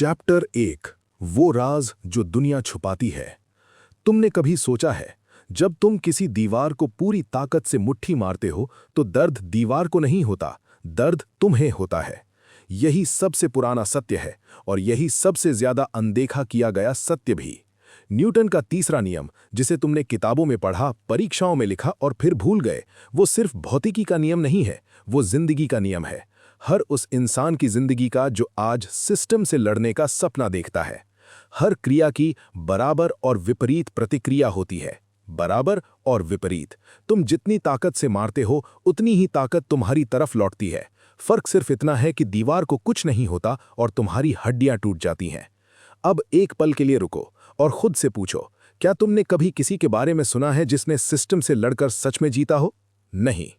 Chapter 1। वो राज जो दुनिया छुपाती है। तुमने कभी सोचा है, जब तुम किसी दीवार को पूरी ताकत से मुट्ठी मारते हो तो दर्द दीवार को नहीं होता, दर्द तुम्हें होता है। यही सबसे पुराना सत्य है और यही सबसे ज्यादा अनदेखा किया गया सत्य भी। न्यूटन का तीसरा नियम, जिसे तुमने किताबों में पढ़ा, परीक्षाओं में लिखा और फिर भूल गए, वो सिर्फ भौतिकी का नियम नहीं है, वो जिंदगी का नियम है। हर उस इंसान की जिंदगी का जो आज सिस्टम से लड़ने का सपना देखता है। हर क्रिया की बराबर और विपरीत प्रतिक्रिया होती है। बराबर और विपरीत। तुम जितनी ताकत से मारते हो उतनी ही ताकत तुम्हारी तरफ लौटती है। फर्क सिर्फ इतना है कि दीवार को कुछ नहीं होता और तुम्हारी हड्डियां टूट जाती हैं। अब एक पल के लिए रुको और खुद से पूछो, क्या तुमने कभी किसी के बारे में सुना है जिसने सिस्टम से लड़कर सच में जीता हो? नहीं।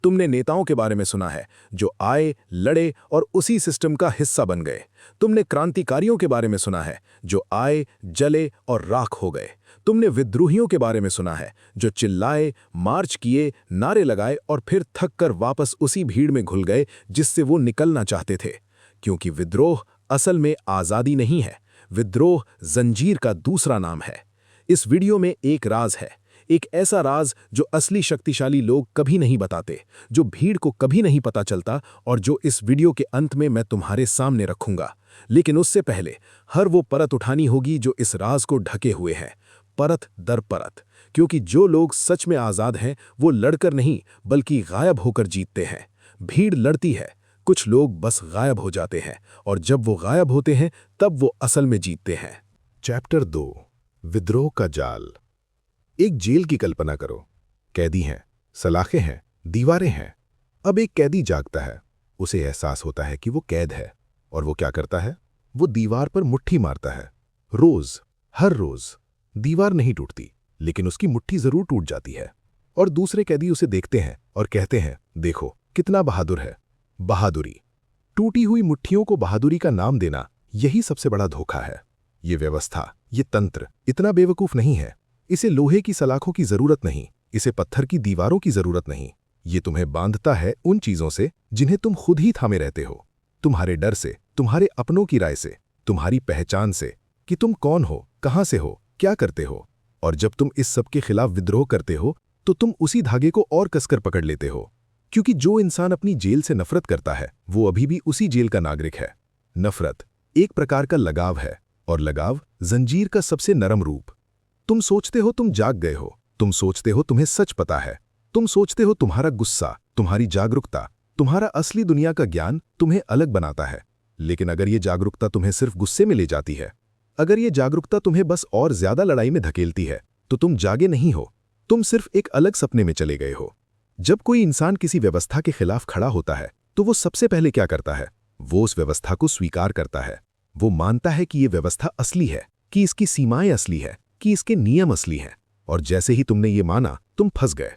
तुमने नेताओं के बारे में सुना है जो आए, लड़े और उसी सिस्टम का हिस्सा बन गए। तुमने क्रांतिकारियों के बारे में सुना है जो आए, जले और राख हो गए। तुमने विद्रोहियों के बारे में सुना है जो चिल्लाए, मार्च किए, नारे लगाए और फिर थक कर वापस उसी भीड़ में घुल गए जिससे वो निकलना चाहते थे। क्योंकि विद्रोह असल में आज़ादी नहीं है, विद्रोह जंजीर का दूसरा नाम है। इस वीडियो में एक राज है, एक ऐसा राज जो असली शक्तिशाली लोग कभी नहीं बताते, जो भीड़ को कभी नहीं पता चलता और जो इस वीडियो के अंत में मैं तुम्हारे सामने रखूंगा। लेकिन उससे पहले हर वो परत उठानी होगी जो इस राज को ढके हुए है, परत दर परत। क्योंकि जो लोग सच में आज़ाद हैं वो लड़कर नहीं बल्कि गायब होकर जीतते हैं। भीड़ लड़ती है, कुछ लोग बस गायब हो जाते हैं और जब वो गायब होते हैं तब वो असल में जीतते हैं। चैप्टर 2। विद्रोह का जाल। एक जेल की कल्पना करो। कैदी हैं, सलाखें हैं, दीवारें हैं। अब एक कैदी जागता है, उसे एहसास होता है कि वो कैद है और वो क्या करता है? वो दीवार पर मुट्ठी मारता है। रोज, हर रोज। दीवार नहीं टूटती, लेकिन उसकी मुट्ठी जरूर टूट जाती है। और दूसरे कैदी उसे देखते हैं और कहते हैं, देखो कितना बहादुर है। बहादुरी। टूटी हुई मुट्ठियों को बहादुरी का नाम देना, यही सबसे बड़ा धोखा है। ये व्यवस्था, ये तंत्र इतना बेवकूफ नहीं है। इसे लोहे की सलाखों की जरूरत नहीं, इसे पत्थर की दीवारों की जरूरत नहीं। ये तुम्हें बांधता है उन चीजों से जिन्हें तुम खुद ही थामे रहते हो। तुम्हारे डर से, तुम्हारे अपनों की राय से, तुम्हारी पहचान से, कि तुम कौन हो, कहां से हो, क्या करते हो। और जब तुम इस सब के खिलाफ विद्रोह करते हो तो तुम उसी धागे को और कसकर पकड़ लेते हो। क्योंकि जो इंसान अपनी जेल से नफरत करता है वो अभी भी उसी जेल का नागरिक है। नफरत एक प्रकार का लगाव है और लगाव जंजीर का सबसे नरम रूप। तुम सोचते हो तुम जाग गए हो, तुम सोचते हो तुम्हें सच पता है, तुम सोचते हो तुम्हारा गुस्सा, तुम्हारी जागरूकता, तुम्हारा असली दुनिया का ज्ञान तुम्हें अलग बनाता है। लेकिन अगर ये जागरूकता तुम्हें सिर्फ गुस्से में ले जाती है, अगर ये जागरूकता तुम्हें बस और ज्यादा लड़ाई में धकेलती है, तो तुम जागे नहीं हो, तुम सिर्फ एक अलग सपने में चले गए हो। जब कोई इंसान किसी व्यवस्था के खिलाफ खड़ा होता है तो वो सबसे पहले क्या करता है? वो उस व्यवस्था को स्वीकार करता है। वो मानता है कि ये व्यवस्था असली है, कि इसकी सीमाएं असली है, कि इसके नियम असली हैं। और जैसे ही तुमने ये माना, तुम फंस गए।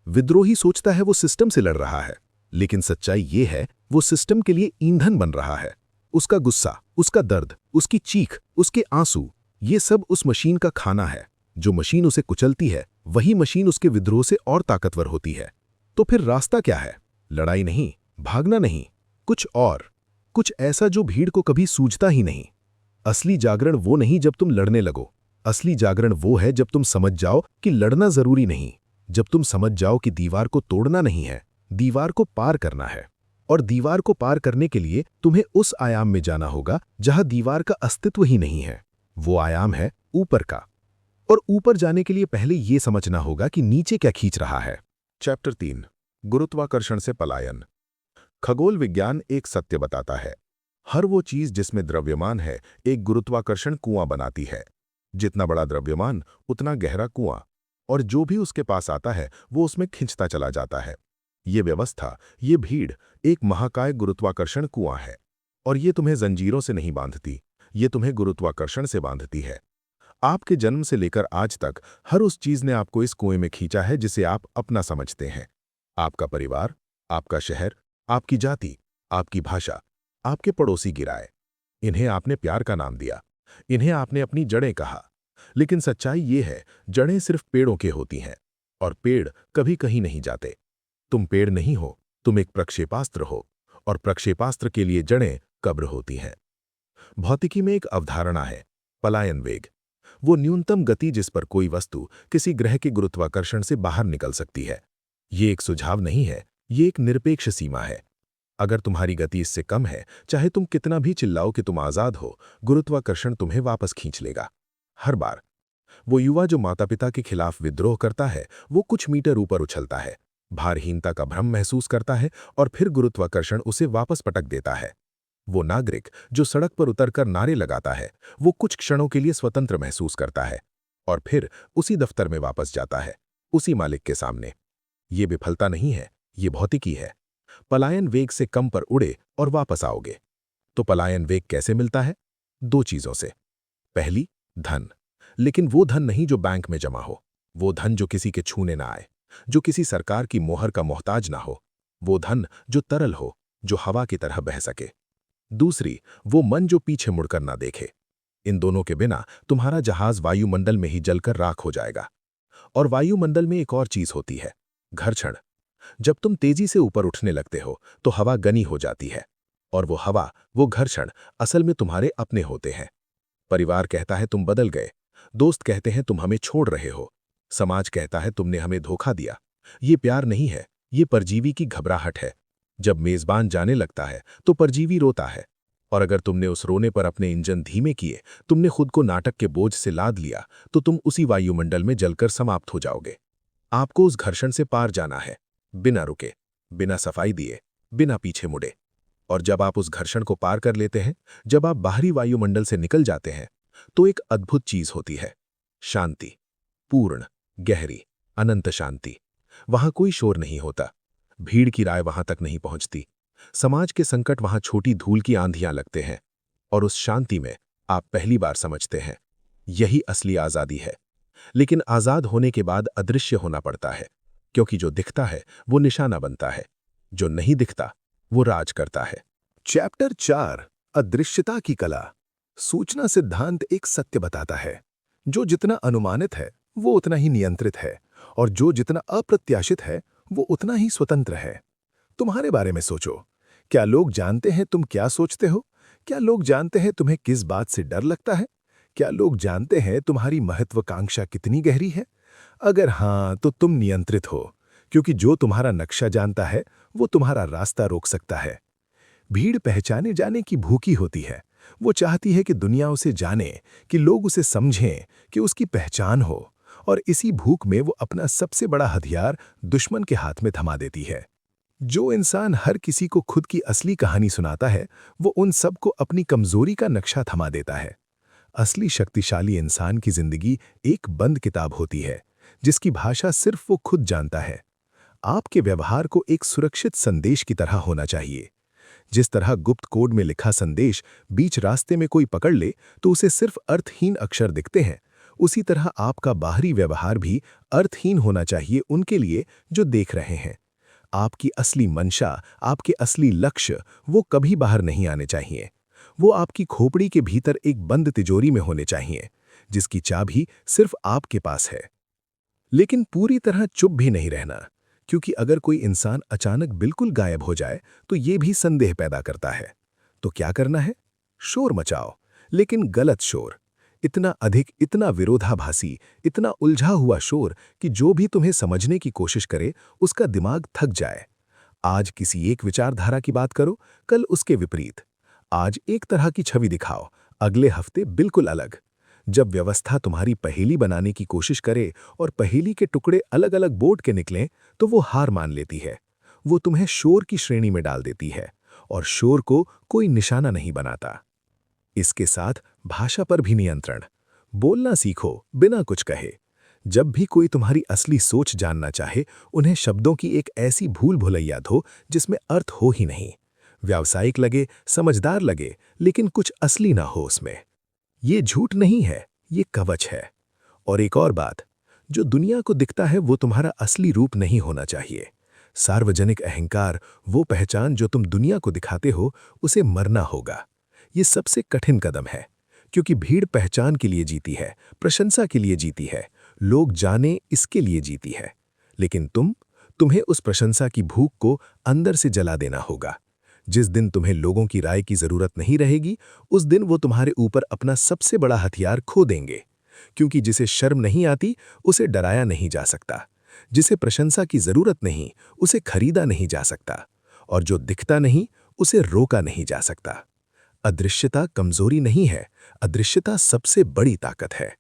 विद्रोही सोचता है वो सिस्टम से लड़ रहा है, लेकिन सच्चाई ये है वो सिस्टम के लिए ईंधन बन रहा है। उसका गुस्सा, उसका दर्द, उसकी चीख, उसके आंसू, ये सब उस मशीन का खाना है। जो मशीन उसे कुचलती है वही मशीन उसके विद्रोह से और ताकतवर होती है। तो फिर रास्ता क्या है? लड़ाई नहीं, भागना नहीं, कुछ और, कुछ ऐसा जो भीड़ को कभी सूझता ही नहीं। असली जागरण वो नहीं जब तुम लड़ने लगो, असली जागरण वो है जब तुम समझ जाओ कि लड़ना जरूरी नहीं, जब तुम समझ जाओ कि दीवार को तोड़ना नहीं है, दीवार को पार करना है। और दीवार को पार करने के लिए तुम्हें उस आयाम में जाना होगा जहां दीवार का अस्तित्व ही नहीं है। वो आयाम है ऊपर का। और ऊपर जाने के लिए पहले ये समझना होगा कि नीचे क्या खींच रहा है। चैप्टर 3। गुरुत्वाकर्षण से पलायन। खगोल विज्ञान एक सत्य बताता है। हर वो चीज जिसमें द्रव्यमान है एक गुरुत्वाकर्षण कुआं बनाती है। जितना बड़ा द्रव्यमान उतना गहरा कुआं, और जो भी उसके पास आता है वो उसमें खिंचता चला जाता है। ये व्यवस्था, ये भीड़ एक महाकाय गुरुत्वाकर्षण कुआं है। और ये तुम्हें जंजीरों से नहीं बांधती, ये तुम्हें गुरुत्वाकर्षण से बांधती है। आपके जन्म से लेकर आज तक हर उस चीज ने आपको इस कुएं में खींचा है जिसे आप अपना समझते हैं। आपका परिवार, आपका शहर, आपकी जाति, आपकी भाषा, आपके पड़ोसी गिराए। इन्हें आपने प्यार का नाम दिया, इन्हें आपने अपनी जड़ें कहा। लेकिन सच्चाई ये है, जड़ें सिर्फ पेड़ों के होती हैं और पेड़ कभी कहीं नहीं जाते। तुम पेड़ नहीं हो, तुम एक प्रक्षेपास्त्र हो, और प्रक्षेपास्त्र के लिए जड़ें कब्र होती हैं। भौतिकी में एक अवधारणा है, पलायन वेग। वो न्यूनतम गति जिस पर कोई वस्तु किसी ग्रह के गुरुत्वाकर्षण से बाहर निकल सकती है। ये एक सुझाव नहीं है, ये एक निरपेक्ष सीमा है। अगर तुम्हारी गति इससे कम है, चाहे तुम कितना भी चिल्लाओ कि तुम आजाद हो, गुरुत्वाकर्षण तुम्हें वापस खींच लेगा, हर बार। वो युवा जो माता पिता के खिलाफ विद्रोह करता है, वो कुछ मीटर ऊपर उछलता है, भारहीनता का भ्रम महसूस करता है और फिर गुरुत्वाकर्षण उसे वापस पटक देता है। वो नागरिक जो सड़क पर उतरकर नारे लगाता है, वो कुछ क्षणों के लिए स्वतंत्र महसूस करता है और फिर उसी दफ्तर में वापस जाता है, उसी मालिक के सामने। ये विफलता नहीं है, ये भौतिकी है। पलायन वेग से कम पर उड़े और वापस आओगे। तो पलायन वेग कैसे मिलता है? दो चीजों से। पहली, धन। लेकिन वो धन नहीं जो बैंक में जमा हो, वो धन जो किसी के छूने ना आए, जो किसी सरकार की मोहर का मोहताज ना हो, वो धन जो तरल हो, जो हवा की तरह बह सके। दूसरी, वो मन जो पीछे मुड़कर ना देखे। इन दोनों के बिना तुम्हारा जहाज वायुमंडल में ही जलकर राख हो जाएगा। और वायुमंडल में एक और चीज होती है, घर्षण। जब तुम तेजी से ऊपर उठने लगते हो तो हवा घनी हो जाती है, और वो हवा, वो घर्षण असल में तुम्हारे अपने होते हैं। परिवार कहता है तुम बदल गए, दोस्त कहते हैं तुम हमें छोड़ रहे हो, समाज कहता है तुमने हमें धोखा दिया। ये प्यार नहीं है, ये परजीवी की घबराहट है। जब मेजबान जाने लगता है तो परजीवी रोता है, और अगर तुमने उस रोने पर अपने इंजन धीमे किए, तुमने खुद को नाटक के बोझ से लाद लिया, तो तुम उसी वायुमंडल में जलकर समाप्त हो जाओगे। आपको उस घर्षण से पार जाना है, बिना रुके, बिना सफाई दिए, बिना पीछे मुड़े। और जब आप उस घर्षण को पार कर लेते हैं, जब आप बाहरी वायुमंडल से निकल जाते हैं, तो एक अद्भुत चीज होती है, शांति। पूर्ण, गहरी, अनंत शांति। वहां कोई शोर नहीं होता, भीड़ की राय वहां तक नहीं पहुंचती, समाज के संकट वहां छोटी धूल की आंधियां लगते हैं। और उस शांति में आप पहली बार समझते हैं, यही असली आजादी है। लेकिन आजाद होने के बाद अदृश्य होना पड़ता है, क्योंकि जो दिखता है वो निशाना बनता है, जो नहीं दिखता वो राज करता है। चैप्टर 4, अदृश्यता की कला। सूचना सिद्धांत एक सत्य बताता है, जो जितना अनुमानित है वो उतना ही नियंत्रित है, और जो जितना अप्रत्याशित है वो उतना ही स्वतंत्र है। तुम्हारे बारे में सोचो, क्या लोग जानते हैं तुम क्या सोचते हो? क्या लोग जानते हैं तुम्हें किस बात से डर लगता है? क्या लोग जानते हैं तुम्हारी महत्वाकांक्षा कितनी गहरी है? अगर हाँ, तो तुम नियंत्रित हो, क्योंकि जो तुम्हारा नक्शा जानता है वो तुम्हारा रास्ता रोक सकता है। भीड़ पहचाने जाने की भूखी होती है। वो चाहती है कि दुनिया उसे जाने, कि लोग उसे समझें, कि उसकी पहचान हो, और इसी भूख में वो अपना सबसे बड़ा हथियार दुश्मन के हाथ में थमा देती है। जो इंसान हर किसी को खुद की असली कहानी सुनाता है, वो उन सबको अपनी कमजोरी का नक्शा थमा देता है। असली शक्तिशाली इंसान की जिंदगी एक बंद किताब होती है, जिसकी भाषा सिर्फ वो खुद जानता है। आपके व्यवहार को एक सुरक्षित संदेश की तरह होना चाहिए। जिस तरह गुप्त कोड में लिखा संदेश बीच रास्ते में कोई पकड़ ले तो उसे सिर्फ अर्थहीन अक्षर दिखते हैं, उसी तरह आपका बाहरी व्यवहार भी अर्थहीन होना चाहिए उनके लिए जो देख रहे हैं। आपकी असली मंशा, आपके असली लक्ष्य, वो कभी बाहर नहीं आने चाहिए। वो आपकी खोपड़ी के भीतर एक बंद तिजोरी में होने चाहिए, जिसकी चाबी सिर्फ आपके पास है। लेकिन पूरी तरह चुप भी नहीं रहना, क्योंकि अगर कोई इंसान अचानक बिल्कुल गायब हो जाए तो ये भी संदेह पैदा करता है। तो क्या करना है? शोर मचाओ, लेकिन गलत शोर। इतना अधिक, इतना विरोधाभासी, इतना उलझा हुआ शोर कि जो भी तुम्हें समझने की कोशिश करे उसका दिमाग थक जाए। आज किसी एक विचारधारा की बात करो, कल उसके विपरीत। आज एक तरह की छवि दिखाओ, अगले हफ्ते बिल्कुल अलग। जब व्यवस्था तुम्हारी पहेली बनाने की कोशिश करे और पहेली के टुकड़े अलग अलग बोर्ड के निकलें, तो वो हार मान लेती है। वो तुम्हें शोर की श्रेणी में डाल देती है, और शोर को कोई निशाना नहीं बनाता। इसके साथ भाषा पर भी नियंत्रण। बोलना सीखो बिना कुछ कहे। जब भी कोई तुम्हारी असली सोच जानना चाहे, उन्हें शब्दों की एक ऐसी भूल भुलैया दो जिसमें अर्थ हो ही नहीं। व्यावसायिक लगे, समझदार लगे, लेकिन कुछ असली ना हो उसमें। ये झूठ नहीं है, ये कवच है। और एक और बात, जो दुनिया को दिखता है वो तुम्हारा असली रूप नहीं होना चाहिए। सार्वजनिक अहंकार, वो पहचान जो तुम दुनिया को दिखाते हो, उसे मरना होगा। ये सबसे कठिन कदम है, क्योंकि भीड़ पहचान के लिए जीती है, प्रशंसा के लिए जीती है, लोग जाने इसके लिए जीती है। लेकिन तुम्हें उस प्रशंसा की भूख को अंदर से जला देना होगा। जिस दिन तुम्हें लोगों की राय की जरूरत नहीं रहेगी, उस दिन वो तुम्हारे ऊपर अपना सबसे बड़ा हथियार खो देंगे। क्योंकि जिसे शर्म नहीं आती, उसे डराया नहीं जा सकता। जिसे प्रशंसा की जरूरत नहीं, उसे खरीदा नहीं जा सकता। और जो दिखता नहीं, उसे रोका नहीं जा सकता। अदृश्यता कमजोरी नहीं है, अदृश्यता सबसे बड़ी ताकत है।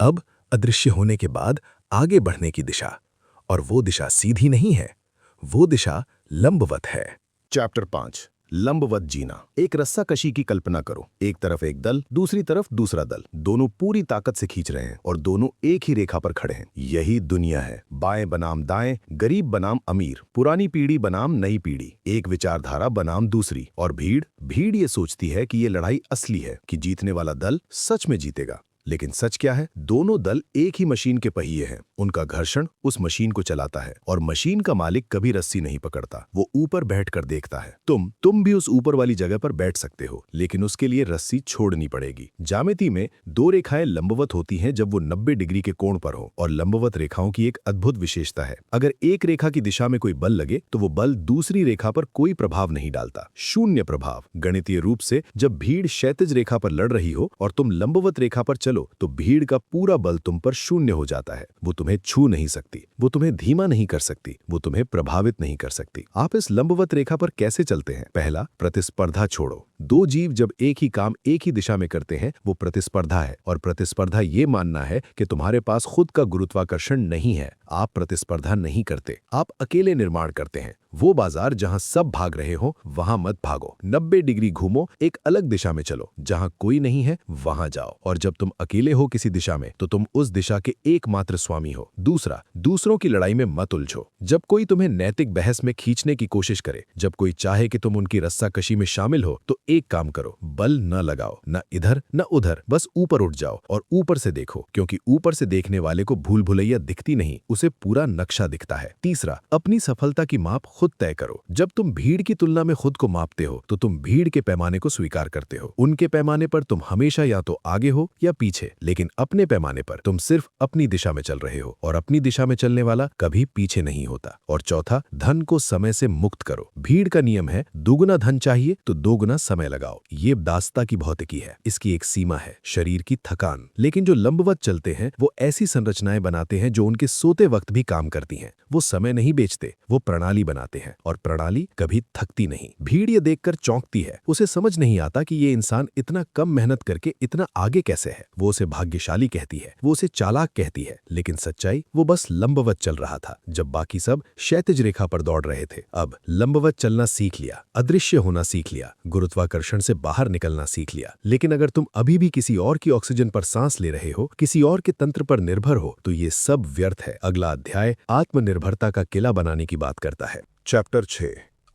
अब अदृश्य होने के बाद आगे बढ़ने की दिशा, और वो दिशा सीधी नहीं है, वो दिशा लंबवत है। चैप्टर 5 लंबवत जीना। एक रस्साकशी की कल्पना करो। एक तरफ एक दल, दूसरी तरफ दूसरा दल। दोनों पूरी ताकत से खींच रहे हैं और दोनों एक ही रेखा पर खड़े हैं। यही दुनिया है। बाएं बनाम दाएं, गरीब बनाम अमीर, पुरानी पीढ़ी बनाम नई पीढ़ी, एक विचारधारा बनाम दूसरी। और भीड़ ये सोचती है कि ये लड़ाई असली है, कि जीतने वाला दल सच में जीतेगा। लेकिन सच क्या है? दोनों दल एक ही मशीन के पहिए हैं। उनका घर्षण उस मशीन को चलाता है और मशीन का मालिक कभी रस्सी नहीं पकड़ता, वो ऊपर बैठकर देखता है। तुम भी उस ऊपर वाली जगह पर बैठ सकते हो, लेकिन उसके लिए रस्सी छोड़नी पड़ेगी। ज्यामिति में दो रेखाएं लंबवत होती हैं जब वो 90 डिग्री के कोण पर हो, और लंबवत रेखाओं की एक अद्भुत विशेषता है, अगर एक रेखा की दिशा में कोई बल लगे तो वो बल दूसरी रेखा पर कोई प्रभाव नहीं डालता, शून्य प्रभाव। गणितीय रूप से जब भीड़ क्षैतिज रेखा पर लड़ रही हो और तुम लंबवत रेखा पर चलो तो भीड़ का पूरा बल तुम पर शून्य हो जाता है। वो तुम्हें छू नहीं सकती, वो तुम्हें धीमा नहीं कर सकती, वो तुम्हें प्रभावित नहीं कर सकती। आप इस लंबवत रेखा पर कैसे चलते हैं? पहला, प्रतिस्पर्धा छोड़ो। दो जीव जब एक ही काम एक ही दिशा में करते हैं, वो प्रतिस्पर्धा है। और प्रतिस्पर्धा ये मानना है कि तुम्हारे पास खुद का गुरुत्वाकर्षण नहीं है। आप प्रतिस्पर्धा नहीं करते, आप अकेले निर्माण करते हैं। वो बाजार जहां सब भाग रहे हो, वहां मत भागो। 90 डिग्री घूमो, एक अलग दिशा में चलो। जहां कोई नहीं है वहां जाओ। और जब तुम अकेले हो किसी दिशा में, तो तुम उस दिशा के एकमात्र स्वामी हो। दूसरा, दूसरों की लड़ाई में मत उलझो। जब कोई तुम्हें नैतिक बहस में खींचने की कोशिश करे, जब कोई चाहे कि तुम उनकी रस्साकशी में शामिल हो, तो एक काम करो, बल न लगाओ, न इधर न उधर, बस ऊपर उठ जाओ और ऊपर से देखो। क्योंकि ऊपर से देखने वाले को भूल भुलैया दिखती नहीं, उसे पूरा नक्शा दिखता है। तीसरा, अपनी सफलता की माप खुद तय करो। जब तुम भीड़ की तुलना में खुद को मापते हो, तो तुम भीड़ के पैमाने को स्वीकार करते हो। उनके पैमाने पर तुम हमेशा या तो आगे हो या पीछे, लेकिन अपने पैमाने पर तुम सिर्फ अपनी दिशा में चल रहे हो, और अपनी दिशा में चलने वाला कभी पीछे नहीं होता। और चौथा, धन को समय से मुक्त करो। भीड़ का नियम है, दुगुना धन चाहिए तो दोगुना समय लगाओ। ये दास्ता की भौतिकी है, इसकी एक सीमा है, शरीर की थकान। लेकिन जो लंबवत चलते हैं, वो ऐसी संरचनाएं बनाते हैं जो उनके सोते वक्त भी काम करती हैं। वो समय नहीं बेचते, वो प्रणाली बनाते हैं, और प्रणाली कभी थकती नहीं। भीड़ ये देखकर चौंकती है, उसे समझ नहीं आता कि ये इंसान इतना कम मेहनत करके इतना आगे कैसे है। वो उसे भाग्यशाली कहती है, वो उसे चालाक कहती है, लेकिन सच्चाई, वो बस लंबवत चल रहा था जब बाकी सब क्षैतिज रेखा पर दौड़ रहे थे। अब लंबवत चलना सीख लिया, अदृश्य होना सीख लिया, गुरुत्वाकर्षण से बाहर निकलना सीख लिया। लेकिन अगर तुम अभी भी किसी और की ऑक्सीजन पर सांस ले रहे हो, किसी और के तंत्र पर निर्भर हो, तो ये सब व्यर्थ है। अगला अध्याय आत्मनिर्भरता का किला बनाने की बात करता है। चैप्टर 6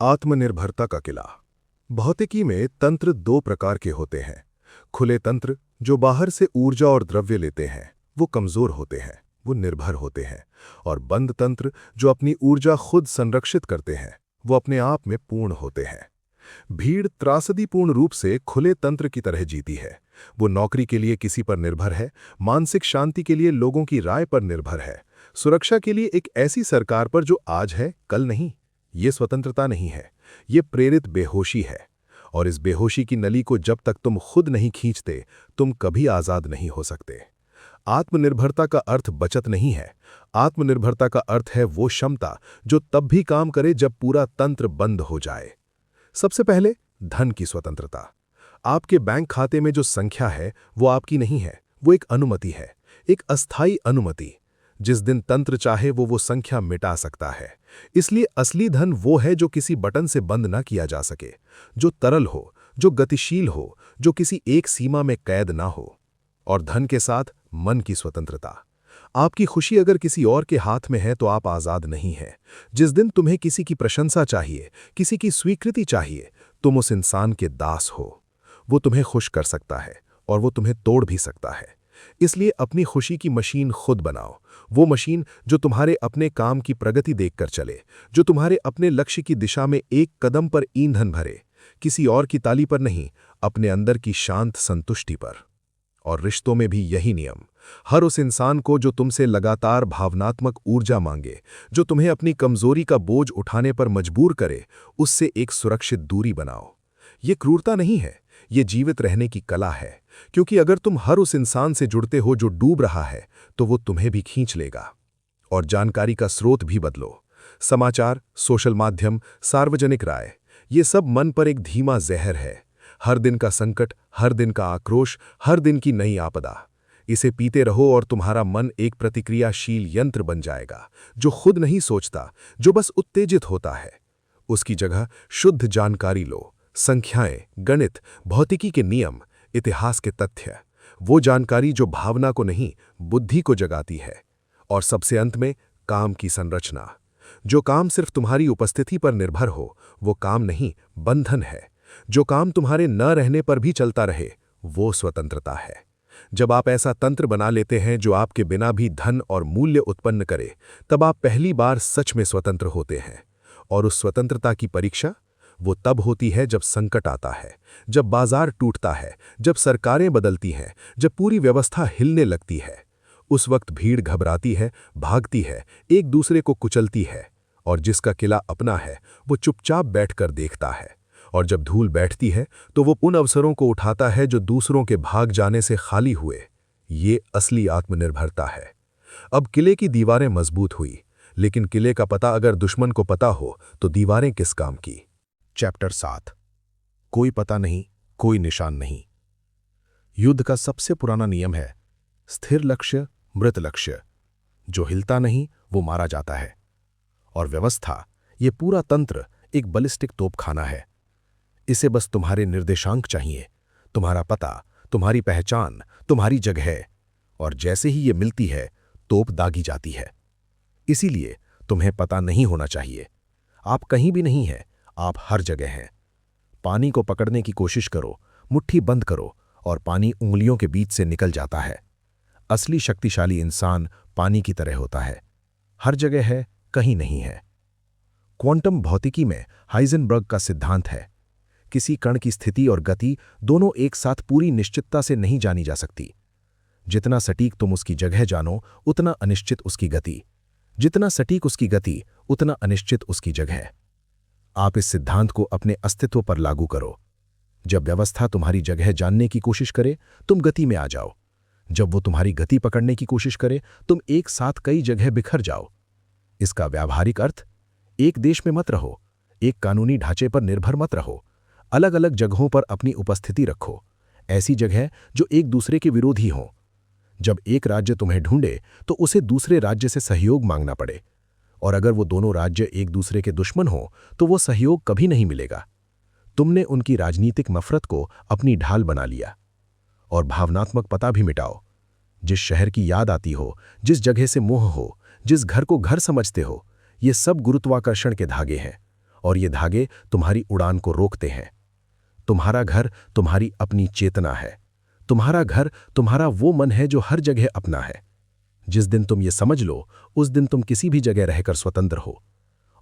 आत्मनिर्भरता का किला। भौतिकी में तंत्र दो प्रकार के होते हैं। खुले तंत्र जो बाहर से ऊर्जा और द्रव्य लेते हैं, वो कमजोर होते हैं, वो निर्भर होते हैं। और बंद तंत्र जो अपनी ऊर्जा खुद संरक्षित करते हैं, वो अपने आप में पूर्ण होते हैं। भीड़ त्रासदीपूर्ण रूप से खुले तंत्र की तरह जीती है। वो नौकरी के लिए किसी पर निर्भर है, मानसिक शांति के लिए लोगों की राय पर निर्भर है, सुरक्षा के लिए एक ऐसी सरकार पर जो आज है कल नहीं। ये स्वतंत्रता नहीं है, ये प्रेरित बेहोशी है। और इस बेहोशी की नली को जब तक तुम खुद नहीं खींचते, तुम कभी आजाद नहीं हो सकते। आत्मनिर्भरता का अर्थ बचत नहीं है। आत्मनिर्भरता का अर्थ है वो क्षमता जो तब भी काम करे जब पूरा तंत्र बंद हो जाए। सबसे पहले, धन की स्वतंत्रता। आपके बैंक खाते में जो संख्या है, वो आपकी नहीं है, वो एक अनुमति है, एक अस्थायी अनुमति। जिस दिन तंत्र चाहे वो संख्या मिटा सकता है। इसलिए असली धन वो है जो किसी बटन से बंद ना किया जा सके, जो तरल हो, जो गतिशील हो, जो किसी एक सीमा में कैद ना हो। और धन के साथ मन की स्वतंत्रता। आपकी खुशी अगर किसी और के हाथ में है तो आप आजाद नहीं हैं। जिस दिन तुम्हें किसी की प्रशंसा चाहिए, किसी की स्वीकृति चाहिए, तुम उस इंसान के दास हो। वो तुम्हें खुश कर सकता है और वो तुम्हें तोड़ भी सकता है। इसलिए अपनी खुशी की मशीन खुद बनाओ। वो मशीन जो तुम्हारे अपने काम की प्रगति देखकर चले, जो तुम्हारे अपने लक्ष्य की दिशा में एक कदम पर ईंधन भरे, किसी और की ताली पर नहीं, अपने अंदर की शांत संतुष्टि पर। और रिश्तों में भी यही नियम। हर उस इंसान को जो तुमसे लगातार भावनात्मक ऊर्जा मांगे, जो तुम्हें अपनी कमजोरी का बोझ उठाने पर मजबूर करे, उससे एक सुरक्षित दूरी बनाओ। ये क्रूरता नहीं है, ये जीवित रहने की कला है, क्योंकि अगर तुम हर उस इंसान से जुड़ते हो जो डूब रहा है, तो वो तुम्हें भी खींच लेगा। और जानकारी का स्रोत भी बदलो। समाचार, सोशल माध्यम, सार्वजनिक राय, ये सब मन पर एक धीमा जहर है। हर दिन का संकट, हर दिन का आक्रोश, हर दिन की नई आपदा। इसे पीते रहो और तुम्हारा मन एक प्रतिक्रियाशील यंत्र बन जाएगा, जो खुद नहीं सोचता, जो बस उत्तेजित होता है। उसकी जगह शुद्ध जानकारी लो, संख्याएं, गणित, भौतिकी के नियम, इतिहास के तथ्य, वो जानकारी जो भावना को नहीं, बुद्धि को जगाती है। और सबसे अंत में काम की संरचना। जो काम सिर्फ तुम्हारी उपस्थिति पर निर्भर हो, वो काम नहीं, बंधन है। जो काम तुम्हारे न रहने पर भी चलता रहे, वो स्वतंत्रता है। जब आप ऐसा तंत्र बना लेते हैं जो आपके बिना भी धन और मूल्य उत्पन्न करे, तब आप पहली बार सच में स्वतंत्र होते हैं। और उस स्वतंत्रता की परीक्षा वो तब होती है जब संकट आता है, जब बाजार टूटता है, जब सरकारें बदलती हैं, जब पूरी व्यवस्था हिलने लगती है। उस वक्त भीड़ घबराती है, भागती है, एक दूसरे को कुचलती है, और जिसका किला अपना है वो चुपचाप बैठकर देखता है। और जब धूल बैठती है तो वो उन अवसरों को उठाता है जो दूसरों के भाग जाने से खाली हुए। ये असली आत्मनिर्भरता है। अब किले की दीवारें मजबूत हुई, लेकिन किले का पता अगर दुश्मन को पता हो तो दीवारें किस काम की। चैप्टर 7। कोई पता नहीं, कोई निशान नहीं। युद्ध का सबसे पुराना नियम है स्थिर लक्ष्य, मृत लक्ष्य। जो हिलता नहीं वो मारा जाता है। और व्यवस्था, ये पूरा तंत्र एक बलिस्टिक तोपखाना है। इसे बस तुम्हारे निर्देशांक चाहिए, तुम्हारा पता, तुम्हारी पहचान, तुम्हारी जगह। और जैसे ही ये मिलती है, तोप दागी जाती है। इसीलिए तुम्हें पता नहीं होना चाहिए। आप कहीं भी नहीं हैं, आप हर जगह हैं। पानी को पकड़ने की कोशिश करो, मुट्ठी बंद करो, और पानी उंगलियों के बीच से निकल जाता है। असली शक्तिशाली इंसान पानी की तरह होता है, हर जगह है, कहीं नहीं है। क्वांटम भौतिकी में हाइजेनबर्ग का सिद्धांत है, किसी कण की स्थिति और गति दोनों एक साथ पूरी निश्चितता से नहीं जानी जा सकती। जितना सटीक तुम उसकी जगह जानो, उतना अनिश्चित उसकी गति। जितना सटीक उसकी गति, उतना अनिश्चित उसकी जगह। आप इस सिद्धांत को अपने अस्तित्व पर लागू करो। जब व्यवस्था तुम्हारी जगह जानने की कोशिश करे, तुम गति में आ जाओ। जब वो तुम्हारी गति पकड़ने की कोशिश करे, तुम एक साथ कई जगह बिखर जाओ। इसका व्यावहारिक अर्थ, एक देश में मत रहो, एक कानूनी ढांचे पर निर्भर मत रहो, अलग अलग जगहों पर अपनी उपस्थिति रखो, ऐसी जगह जो एक दूसरे के विरोधी हों। जब एक राज्य तुम्हें ढूंढे तो उसे दूसरे राज्य से सहयोग मांगना पड़े, और अगर वो दोनों राज्य एक दूसरे के दुश्मन हों तो वो सहयोग कभी नहीं मिलेगा। तुमने उनकी राजनीतिक नफरत को अपनी ढाल बना लिया। और भावनात्मक पता भी मिटाओ। जिस शहर की याद आती हो, जिस जगह से मोह हो, जिस घर को घर समझते हो, ये सब गुरुत्वाकर्षण के धागे हैं, और ये धागे तुम्हारी उड़ान को रोकते हैं। तुम्हारा घर तुम्हारी अपनी चेतना है। तुम्हारा घर तुम्हारा वो मन है जो हर जगह अपना है। जिस दिन तुम ये समझ लो, उस दिन तुम किसी भी जगह रहकर स्वतंत्र हो।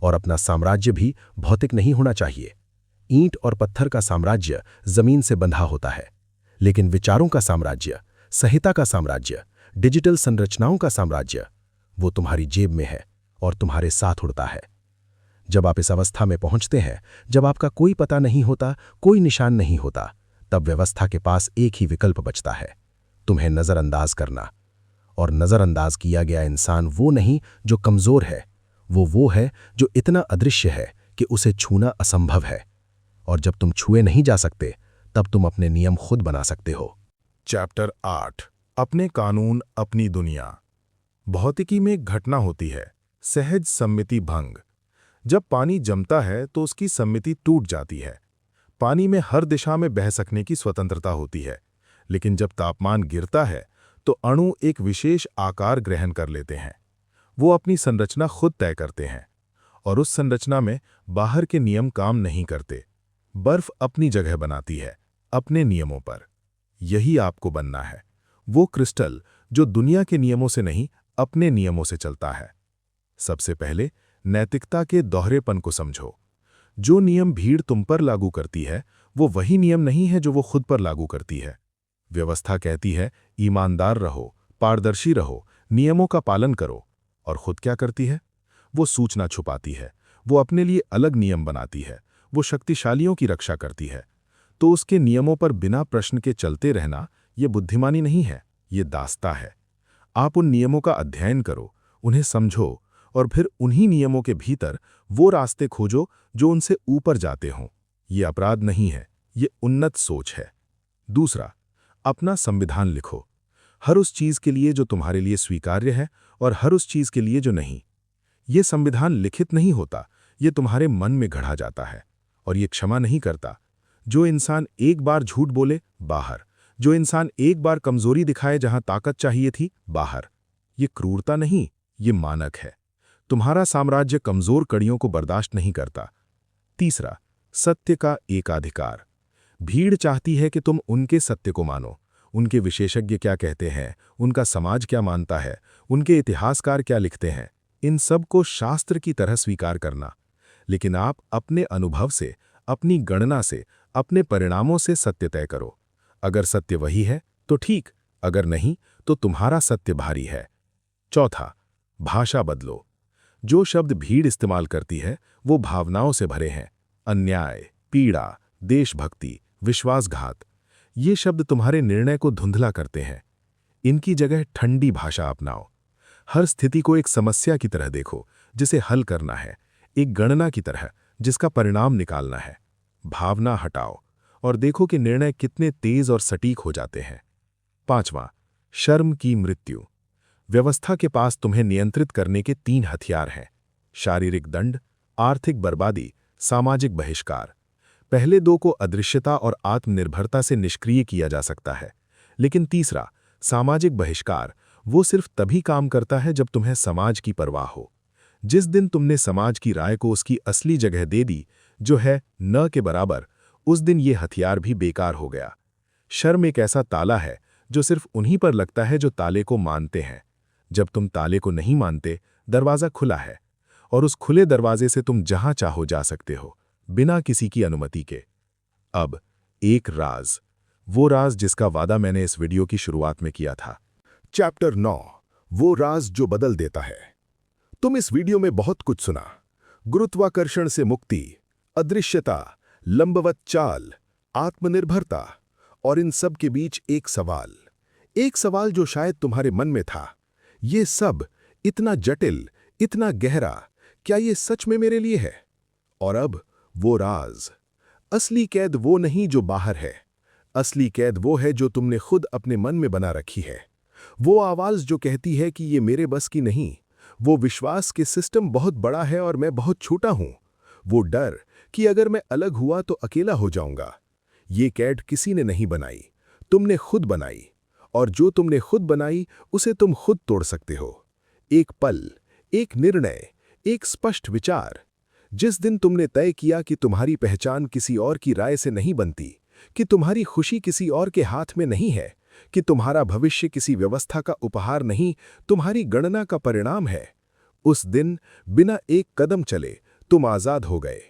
और अपना साम्राज्य भी भौतिक नहीं होना चाहिए। ईंट और पत्थर का साम्राज्य जमीन से बंधा होता है, लेकिन विचारों का साम्राज्य, संहिता का साम्राज्य, डिजिटल संरचनाओं का साम्राज्य, वो तुम्हारी जेब में है और तुम्हारे साथ उड़ता है। जब आप इस अवस्था में पहुंचते हैं, जब आपका कोई पता नहीं होता, कोई निशान नहीं होता, तब व्यवस्था के पास एक ही विकल्प बचता है, तुम्हें नजरअंदाज करना। और नजरअंदाज किया गया इंसान वो नहीं जो कमजोर है, वो है जो इतना अदृश्य है कि उसे छूना असंभव है। और जब तुम छुए नहीं जा सकते, तब तुम अपने नियम खुद बना सकते हो। चैप्टर 8। अपने कानून, अपनी दुनिया। भौतिकी में एक घटना होती है, सहज सम्मिति भंग। जब पानी जमता है तो उसकी सम्मिति टूट जाती है। पानी में हर दिशा में बह सकने की स्वतंत्रता होती है, लेकिन जब तापमान गिरता है तो अणु एक विशेष आकार ग्रहण कर लेते हैं। वो अपनी संरचना खुद तय करते हैं, और उस संरचना में बाहर के नियम काम नहीं करते। बर्फ अपनी जगह बनाती है, अपने नियमों पर। यही आपको बनना है, वो क्रिस्टल जो दुनिया के नियमों से नहीं, अपने नियमों से चलता है। सबसे पहले नैतिकता के दोहरेपन को समझो। जो नियम भीड़ तुम पर लागू करती है, वो वही नियम नहीं है जो वो खुद पर लागू करती है। व्यवस्था कहती है ईमानदार रहो, पारदर्शी रहो, नियमों का पालन करो। और खुद क्या करती है? वो सूचना छुपाती है, वो अपने लिए अलग नियम बनाती है, वो शक्तिशालियों की रक्षा करती है। तो उसके नियमों पर बिना प्रश्न के चलते रहना ये बुद्धिमानी नहीं है, ये दास्ता है। आप उन नियमों का अध्ययन करो, उन्हें समझो और फिर उन्हीं नियमों के भीतर वो रास्ते खोजो जो उनसे ऊपर जाते हों। ये अपराध नहीं है, ये उन्नत सोच है। दूसरा, अपना संविधान लिखो, हर उस चीज के लिए जो तुम्हारे लिए स्वीकार्य है और हर उस चीज के लिए जो नहीं। ये संविधान लिखित नहीं होता, ये तुम्हारे मन में गढ़ा जाता है। और ये क्षमा नहीं करता। जो इंसान एक बार झूठ बोले, बाहर। जो इंसान एक बार कमजोरी दिखाए जहां ताकत चाहिए थी, बाहर। ये क्रूरता नहीं, ये मानक है। तुम्हारा साम्राज्य कमजोर कड़ियों को बर्दाश्त नहीं करता। तीसरा, सत्य का एकाधिकार। भीड़ चाहती है कि तुम उनके सत्य को मानो। उनके विशेषज्ञ क्या कहते हैं, उनका समाज क्या मानता है, उनके इतिहासकार क्या लिखते हैं, इन सब को शास्त्र की तरह स्वीकार करना। लेकिन आप अपने अनुभव से, अपनी गणना से, अपने परिणामों से सत्य तय करो। अगर सत्य वही है तो ठीक, अगर नहीं तो तुम्हारा सत्य भारी है। चौथा, भाषा बदलो। जो शब्द भीड़ इस्तेमाल करती है वो भावनाओं से भरे हैं। अन्याय, पीड़ा, देशभक्ति, विश्वासघात। ये शब्द तुम्हारे निर्णय को धुंधला करते हैं। इनकी जगह ठंडी भाषा अपनाओ। हर स्थिति को एक समस्या की तरह देखो जिसे हल करना है, एक गणना की तरह जिसका परिणाम निकालना है। भावना हटाओ और देखो कि निर्णय कितने तेज और सटीक हो जाते हैं। पांचवां, शर्म की मृत्यु। व्यवस्था के पास तुम्हें नियंत्रित करने के 3 हथियार हैं: शारीरिक दंड, आर्थिक बर्बादी, सामाजिक बहिष्कार। पहले 2 को अदृश्यता और आत्मनिर्भरता से निष्क्रिय किया जा सकता है, लेकिन तीसरा, सामाजिक बहिष्कार, वो सिर्फ तभी काम करता है जब तुम्हें समाज की परवाह हो। जिस दिन तुमने समाज की राय को उसकी असली जगह दे दी, जो है न के बराबर, उस दिन ये हथियार भी बेकार हो गया। शर्म एक ऐसा ताला है जो सिर्फ उन्हीं पर लगता है जो ताले को मानते हैं। जब तुम ताले को नहीं मानते, दरवाजा खुला है, और उस खुले दरवाजे से तुम जहां चाहो जा सकते हो, बिना किसी की अनुमति के। अब एक राज, वो राज जिसका वादा मैंने इस वीडियो की शुरुआत में किया था। चैप्टर 9, वो राज जो बदल देता है। तुम इस वीडियो में बहुत कुछ सुना। गुरुत्वाकर्षण से मुक्ति, अदृश्यता, लंबवत चाल, आत्मनिर्भरता, और इन सब के बीच एक सवाल जो शायद तुम्हारे मन में था। ये सब इतना जटिल, इतना गहरा, क्या ये सच में मेरे लिए है? और अब वो राज। असली कैद वो नहीं जो बाहर है। असली कैद वो है जो तुमने खुद अपने मन में बना रखी है। वो आवाज जो कहती है कि ये मेरे बस की नहीं। वो विश्वास कि सिस्टम बहुत बड़ा है और मैं बहुत छोटा हूं। वो डर कि अगर मैं अलग हुआ तो अकेला हो जाऊंगा। ये कैद किसी ने नहीं बनाई, तुमने खुद बनाई। और जो तुमने खुद बनाई उसे तुम खुद तोड़ सकते हो। एक पल, एक निर्णय, एक स्पष्ट विचार। जिस दिन तुमने तय किया कि तुम्हारी पहचान किसी और की राय से नहीं बनती, कि तुम्हारी खुशी किसी और के हाथ में नहीं है, कि तुम्हारा भविष्य किसी व्यवस्था का उपहार नहीं, तुम्हारी गणना का परिणाम है, उस दिन बिना एक कदम चले तुम आजाद हो गए।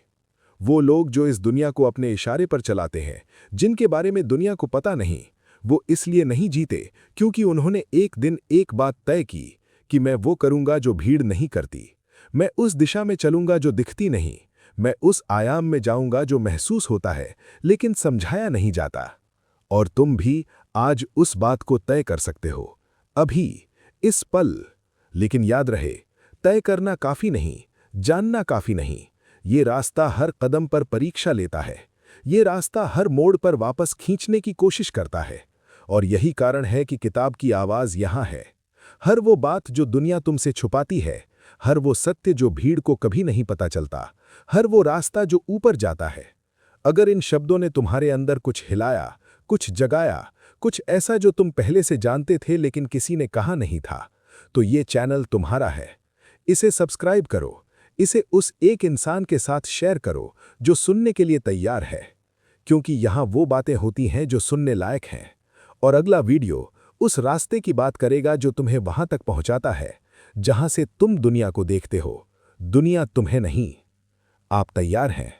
वो लोग जो इस दुनिया को अपने इशारे पर चलाते हैं, जिनके बारे में दुनिया को पता नहीं, वो इसलिए नहीं जीते क्योंकि उन्होंने एक दिन एक बात तय की कि मैं वो करूंगा जो भीड़ नहीं करती। मैं उस दिशा में चलूंगा जो दिखती नहीं। मैं उस आयाम में जाऊंगा जो महसूस होता है लेकिन समझाया नहीं जाता। और तुम भी आज उस बात को तय कर सकते हो, अभी, इस पल। लेकिन याद रहे, तय करना काफी नहीं, जानना काफी नहीं। ये रास्ता हर कदम पर परीक्षा लेता है। ये रास्ता हर मोड़ पर वापस खींचने की कोशिश करता है। और यही कारण है कि किताब की आवाज यहां है। हर वो बात जो दुनिया तुमसे छुपाती है, हर वो सत्य जो भीड़ को कभी नहीं पता चलता, हर वो रास्ता जो ऊपर जाता है। अगर इन शब्दों ने तुम्हारे अंदर कुछ हिलाया, कुछ जगाया, कुछ ऐसा जो तुम पहले से जानते थे लेकिन किसी ने कहा नहीं था, तो ये चैनल तुम्हारा है। इसे सब्सक्राइब करो, इसे उस एक इंसान के साथ शेयर करो जो सुनने के लिए तैयार है, क्योंकि यहाँ वो बातें होती हैं जो सुनने लायक हैं। और अगला वीडियो उस रास्ते की बात करेगा जो तुम्हें वहां तक पहुंचाता है जहां से तुम दुनिया को देखते हो, दुनिया तुम्हें नहीं। आप तैयार हैं?